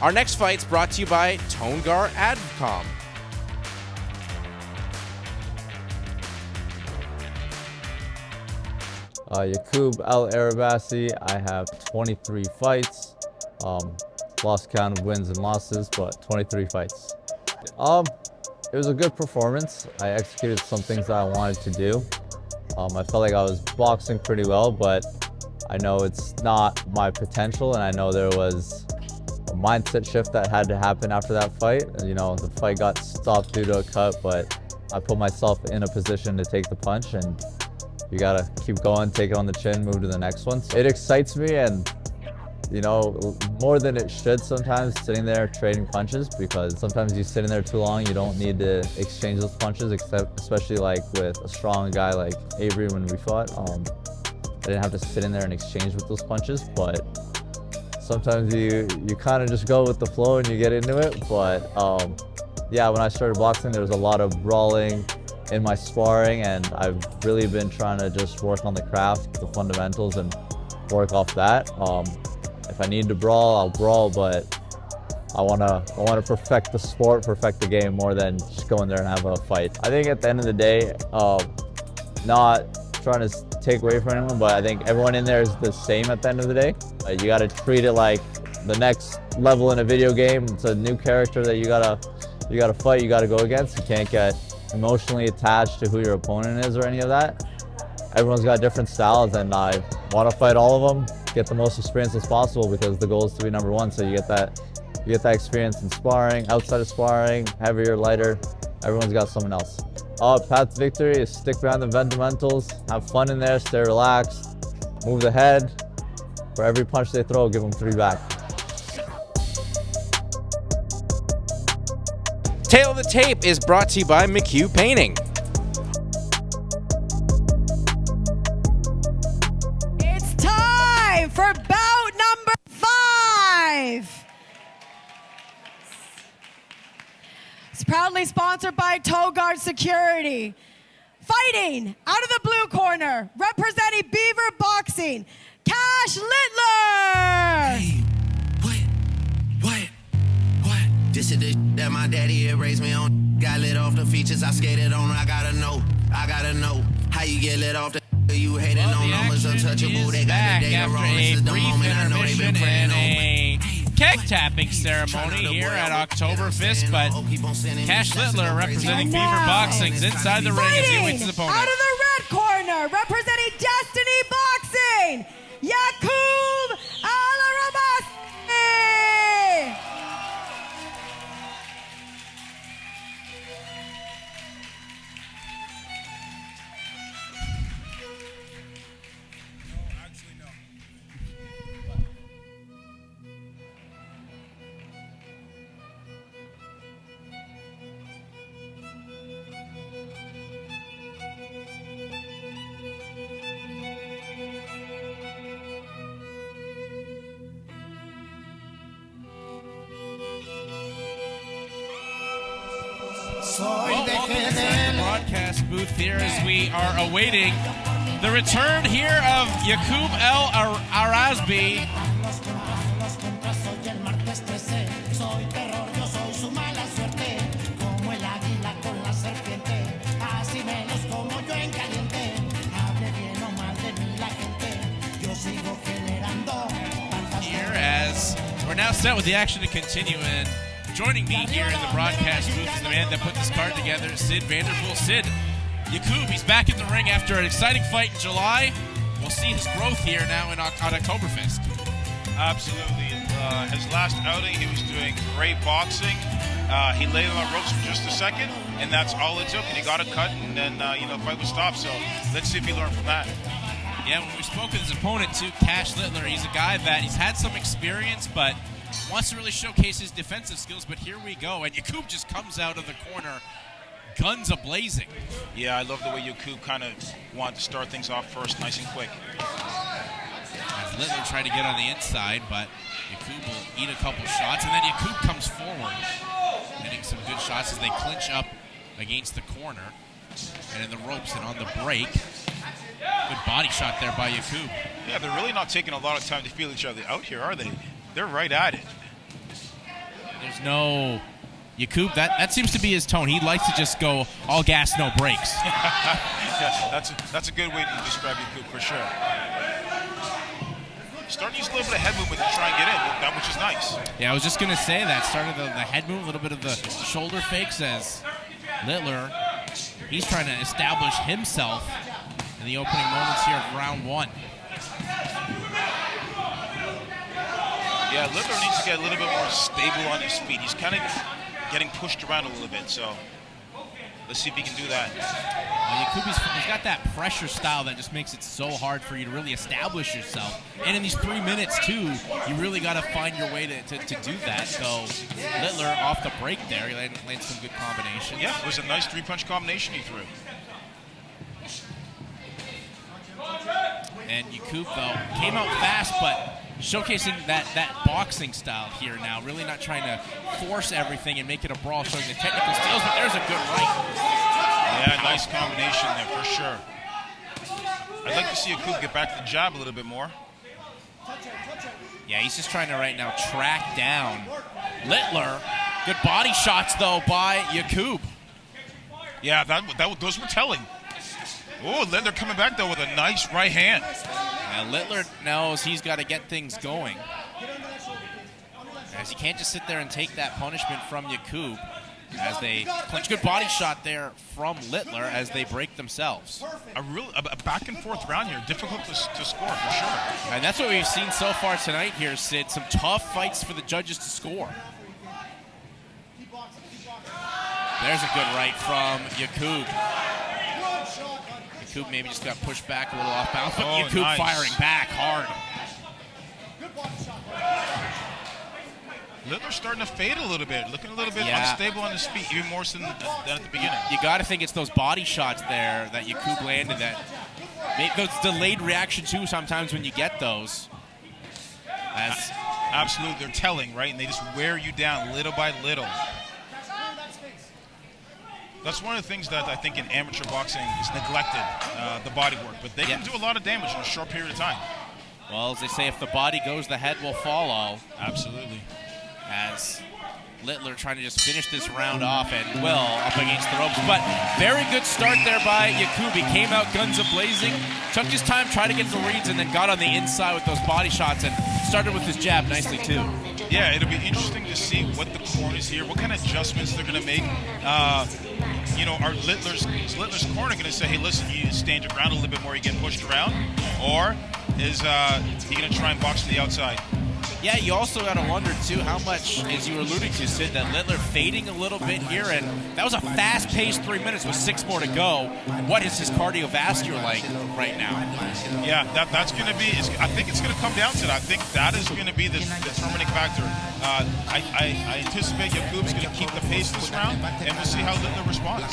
Our next fight's brought to you by Tongar Adcom. Yacoub Al-Arabasi. I have 23 fights. Lost count of wins and losses, but 23 fights. It was a good performance. I executed some things that I wanted to do. I felt like I was boxing pretty well, but I know it's not my potential, and I know there was a mindset shift that had to happen after that fight. And, you know, the fight got stopped due to a cut, but I put myself in a position to take the punch, and you gotta keep going, take it on the chin, move to the next one. It excites me, and you know, more than it should sometimes, sitting there trading punches, because sometimes you sit in there too long, you don't need to exchange those punches, especially like with a strong guy like Avery when we fought. I didn't have to sit in there and exchange with those punches, but sometimes you kind of just go with the flow and you get into it. But yeah, when I started boxing, there was a lot of brawling in my sparring, and I've really been trying to just work on the craft, the fundamentals, and work off that. If I need to brawl, I'll brawl, but I wanna perfect the sport, perfect the game more than just go in there and have a fight. I think at the end of the day, not trying to take away from anyone, but I think everyone in there is the same at the end of the day. You gotta treat it like the next level in a video game. It's a new character that you gotta fight, you gotta go against. You can't get emotionally attached to who your opponent is or any of that. Everyone's got different styles, and I want to fight all of them, get the most experience as possible, because the goal is to be number one. So you get that experience in sparring, outside of sparring, heavier, lighter. Everyone's got someone else. Path to victory is stick behind the fundamentals, have fun in there, stay relaxed, move the head. For every punch they throw, give them 3 back. Tale of the Tape is brought to you by McHugh Painting. It's time for bout number 5. It's proudly sponsored by Togar Security. Fighting out of the blue corner, representing Beaver Boxing, Cash Littler. Hey, what? This is the shit that my daddy had raised me on. Got lit off the features I skated on. I gotta know how you get lit off the you hating on numbers untouchable. They got the data wrong. This is the moment I know they've been praying on me. Keg tapping ceremony here at OktoberFist, but Cash Littler representing Beaver Boxing's inside the ring as he awaits his opponent. Out of the red corner, representing Destiny Boxing, Yacoub Al-Arabasi. Well, welcome inside the broadcast booth here as we are awaiting the return here of Yacoub Al-Arabasi. Here as we're now set with the action to continue, and joining me here in the broadcast booth is the man that put this card together, Sid Vanderpool. Sid, Yacoub, he's back in the ring after an exciting fight in July. We'll see his growth here now on OktoberFist. Absolutely. His last outing, he was doing great boxing. He laid on the ropes for just a second, and that's all it took. And he got a cut, and then the fight was stopped. So let's see if he learned from that. Yeah, when we spoke with his opponent, too, Cash Littler, he's a guy that he's had some experience, but wants to really showcase his defensive skills. But here we go, and Yacoub just comes out of the corner, guns a-blazing. Yeah, I love the way Yacoub kind of wanted to start things off first, nice and quick. As Littler tried to get on the inside, but Yacoub will eat a couple shots, and then Yacoub comes forward, hitting some good shots as they clinch up against the corner and in the ropes and on the break. Good body shot there by Yacoub. Yeah, they're really not taking a lot of time to feel each other out here, are they? They're right at it. there's no Yacoub. That seems to be his tone. He likes to just go all gas, no brakes. Yeah, that's a good way to describe Yacoub for sure. Starting to use a little bit of head movement to try and get in, which is nice. Yeah, I was just gonna say that. Started the head move, a little bit of the shoulder fakes as Littler. He's trying to establish himself in the opening moments here of round 1. Yeah, Littler needs to get a little bit more stable on his feet. He's kind of getting pushed around a little bit, so let's see if he can do that. He's got that pressure style that just makes it so hard for you to really establish yourself. And in these 3 minutes, too, you really got to find your way to do that. So Littler off the break there. He landed some good combinations. Yeah, it was a nice 3-punch combination he threw. And Yacoub, though, came out fast, but showcasing that boxing style here now. Really not trying to force everything and make it a brawl, showing the technical skills, but there's a good right. Yeah, nice combination there for sure. I'd like to see Yacoub get back to the jab a little bit more. Yeah, he's just trying to right now track down Littler. Good body shots, though, by Yacoub. Yeah, those were telling. Oh, Littler coming back, though, with a nice right hand. Yeah, Littler knows he's got to get things going, as he can't just sit there and take that punishment from Yacoub. As they clinch, good body shot there from Littler as they break themselves. A back and forth round here, difficult to score for sure. And that's what we've seen so far tonight here, Sid. Some tough fights for the judges to score. There's a good right from Yacoub. Yacoub maybe just got pushed back a little off balance, but Yacoub nice. Firing back hard. Littler's starting to fade a little bit, looking a little bit unstable on his feet, even more so than at the beginning. You got to think it's those body shots there that Yacoub landed that make those delayed reaction too sometimes when you get those. Absolutely, they're telling, right? And they just wear you down little by little. That's one of the things that I think in amateur boxing is neglected, the body work. But they can do a lot of damage in a short period of time. Well, as they say, if the body goes, the head will follow. Absolutely. As Littler trying to just finish this round off and will up against the ropes. But very good start there by Yacoub. He came out guns a-blazing, took his time, tried to get the reads, and then got on the inside with those body shots and started with his jab nicely too. Yeah, it'll be interesting to see what the corners here, what kind of adjustments they're going to make. Are Littler's corner going to say, hey, listen, you need to stand your ground a little bit more, you get pushed around? Or is he going to try and box from the outside? Yeah, you also got to wonder, too, how much, as you were alluding to, Sid, that Littler fading a little bit here, and that was a fast-paced 3 minutes with 6 more to go. What is his cardiovascular like right now? Yeah, that's going to be, I think it's going to come down to that. I think that is going to be the determining factor. I anticipate Yacoub's going to keep the pace this round, and we'll see how Littler responds.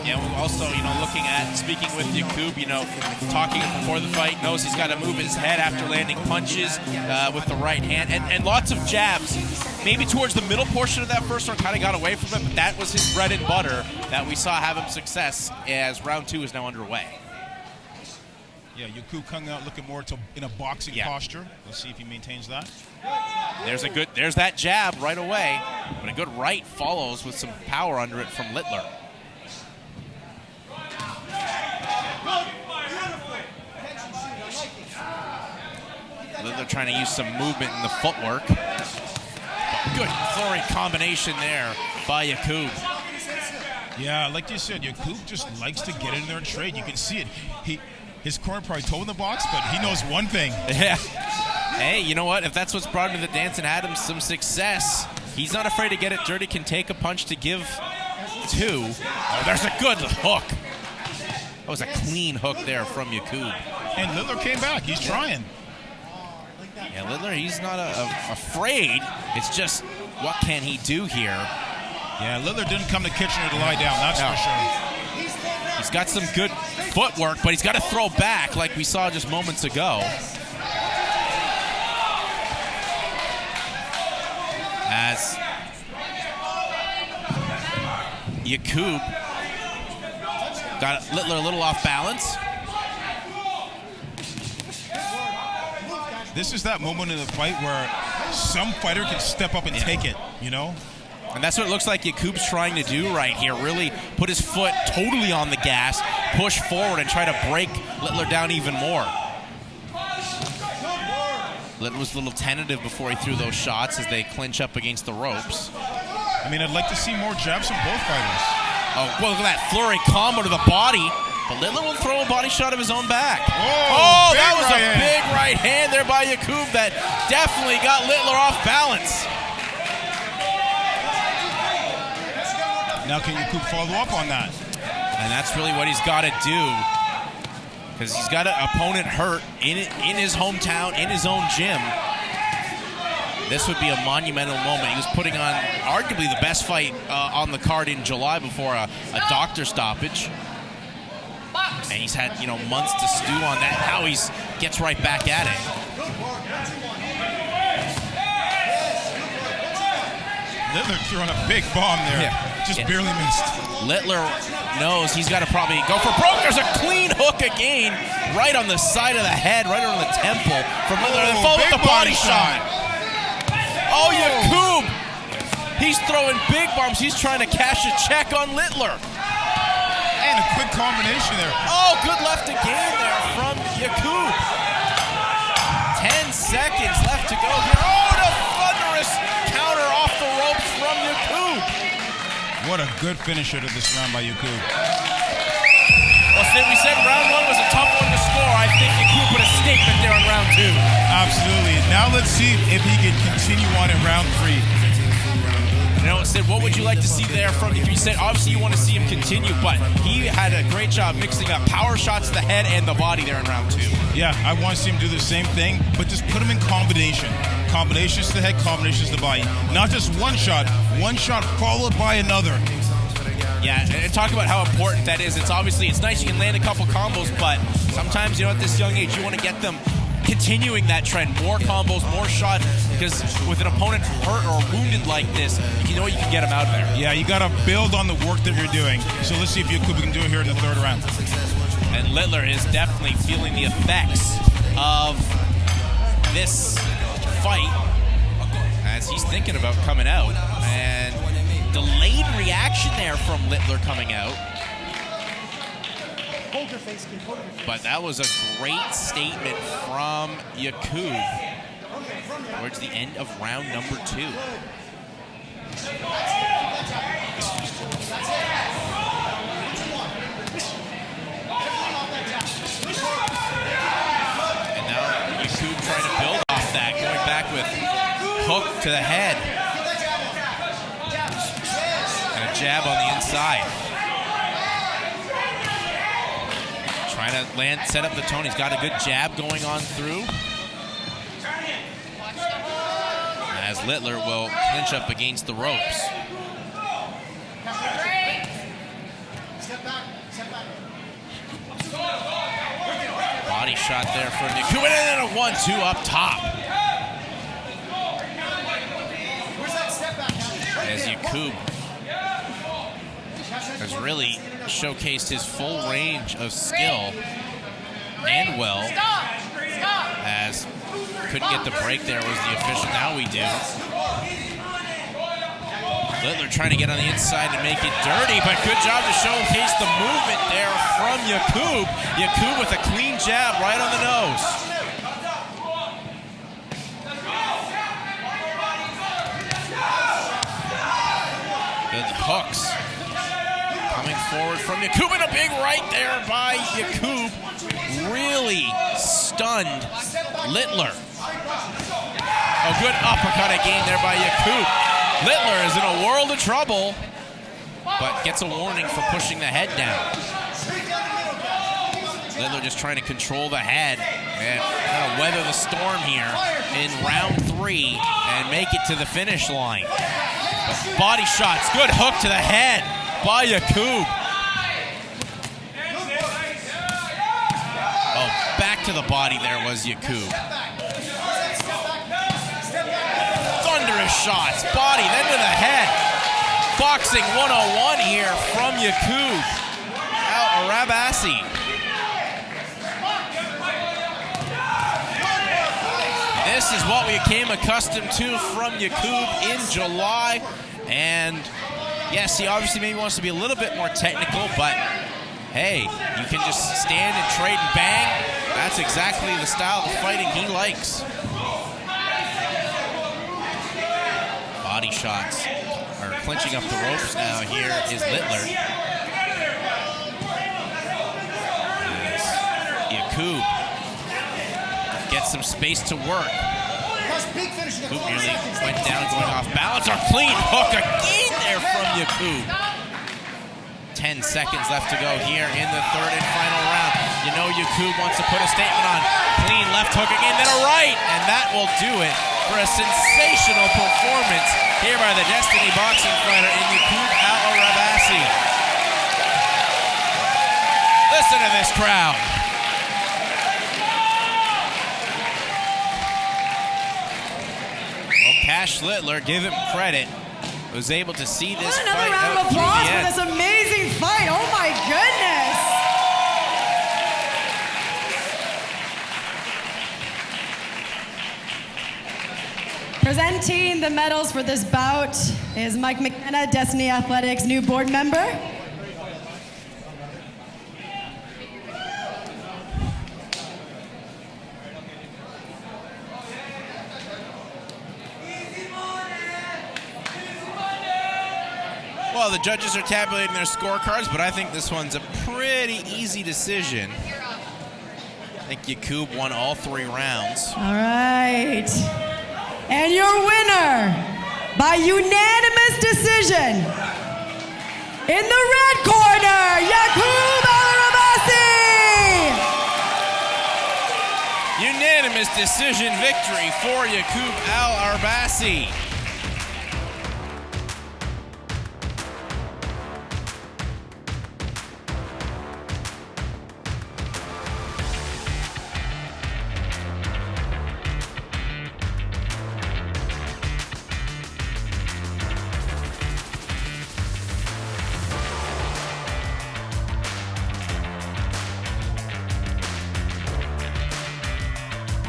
Yeah, also, looking at, speaking with Yacoub, talking before the fight, knows he's got to move his head after landing punches with the right hand. And lots of jabs. Maybe towards the middle portion of that first round kind of got away from it, but that was his bread and butter that we saw have him success as round 2 is now underway. Yeah, Yacoub coming out looking more in a boxing posture. Let's see if he maintains that. There's that jab right away, but a good right follows with some power under it from Littler. Littler trying to use some movement in the footwork. Good flurry combination there by Yacoub. Yeah, like you said, Yacoub just likes to get in there and trade. You can see it. His corner probably told him the box, but he knows one thing. Yeah. Hey, you know what? If that's what's brought him to the dance and had him some success, he's not afraid to get it dirty, can take a punch to give 2. Oh, there's a good hook. That was a clean hook there from Yacoub. And Littler came back. He's trying. Yeah, Littler, he's not afraid. It's just, what can he do here? Yeah, Littler didn't come to Kitchener to lie down, that's for sure. He's got some good footwork, but he's got to throw back like we saw just moments ago. As Yacoub got Littler a little off balance. This is that moment in the fight where some fighter can step up and take it, you know? And that's what it looks like Yacoub's trying to do right here. Really put his foot totally on the gas, push forward, and try to break Littler down even more. Littler was a little tentative before he threw those shots as they clinch up against the ropes. I mean, I'd like to see more jabs from both fighters. Oh, well, look at that flurry combo to the body. But Littler will throw a body shot of his own back. Oh, that was right a big right hand there by Yacoub that definitely got Littler off balance. Now can Yacoub follow up on that? And that's really what he's got to do. Because he's got an opponent hurt in his hometown, in his own gym. This would be a monumental moment. He was putting on arguably the best fight on the card in July before a doctor stoppage. And he's had, months to stew on that. Now he gets right back at it. Littler throwing a big bomb there. Just barely missed. Littler knows he's got to probably go for broke. There's a clean hook again, right on the side of the head, right on the temple from Littler. And followed with the body shot. Oh, Yacoub! He's throwing big bombs. He's trying to cash a check on Littler. And a quick combination there. Oh, good left again there from Yacoub. 10 seconds left to go here. Oh, the thunderous counter off the ropes from Yacoub. What a good finisher to this round by Yacoub. Well, Sid, we said round one was a tough one to score. I think Yacoub put a statement there on round two. Absolutely. Now let's see if he can continue on in round three. Sid, what would you like to see there from you? You said obviously you want to see him continue, but he had a great job mixing up power shots to the head and the body there in round two. Yeah, I want to see him do the same thing, but just put him in combination. Combinations to the head, combinations to the body. Not just one shot followed by another. Yeah, and talk about how important that is. It's nice you can land a couple combos, but sometimes, at this young age, you want to get them continuing that trend. More combos, more shots, because with an opponent hurt or wounded like this, you know you can get him out of there. Yeah, you got to build on the work that you're doing. So let's see if Yacoub can do it here in the third round. And Littler is definitely feeling the effects of this fight as he's thinking about coming out. And delayed reaction there from Littler coming out. But that was a great statement from Yacoub towards the end of round number two. And now Yacoub trying to build off that, going back with hook to the head. And a jab on the inside. Trying to set up the tone. He's got a good jab going on through. As Littler will clinch up against the ropes. Body shot there from Yacoub, and then a 1-2 up top. As Yacoub has really showcased his full range of skill and as couldn't get the break there was the official. Now we do. Littler trying to get on the inside and make it dirty, but good job to showcase the movement there from Yacoub. Yacoub with a clean jab right on the nose. Good hooks coming forward from Yacoub, and a big right there by Yacoub. Really stunned Littler. A good uppercut again there by Yacoub. Littler is in a world of trouble, but gets a warning for pushing the head down. Littler just trying to control the head and kind of weather the storm here in round three and make it to the finish line. But body shots, good hook to the head by Yacoub. Oh, back to the body there was Yacoub. Thunderous shots, body, then to the head. Boxing 101 here from Yacoub Al-Arabasi. This this is what we came accustomed to from Yacoub in July. And yes, he obviously maybe wants to be a little bit more technical, but hey, you can just stand and trade and bang. That's exactly the style of fighting he likes. Body shots are clinching up the ropes now. Here is Littler. As Yacoub gets some space to work. Yacoub nearly went down, going off balance. A clean hook again there from Yacoub. 10 seconds left to go here in the third and final round. You know Yacoub wants to put a statement on. Clean left hook again, then a right, and that will do it for a sensational performance here by the Destiny boxing fighter in Yacoub Al-Arabasi. Listen to this crowd. Well, Cash Littler, give him credit, was able to see this fight another round out of through the applause for end. this amazing fight. Oh my goodness. Presenting the medals for this bout is Mike McKenna, Destiny Athletics' new board member. Well, the judges are tabulating their scorecards, but I think this one's a pretty easy decision. I think Yacoub won all 3 rounds. All right. And your winner by unanimous decision in the red corner, Yacoub Al-Arabasi. Unanimous decision victory for Yacoub Al-Arabasi.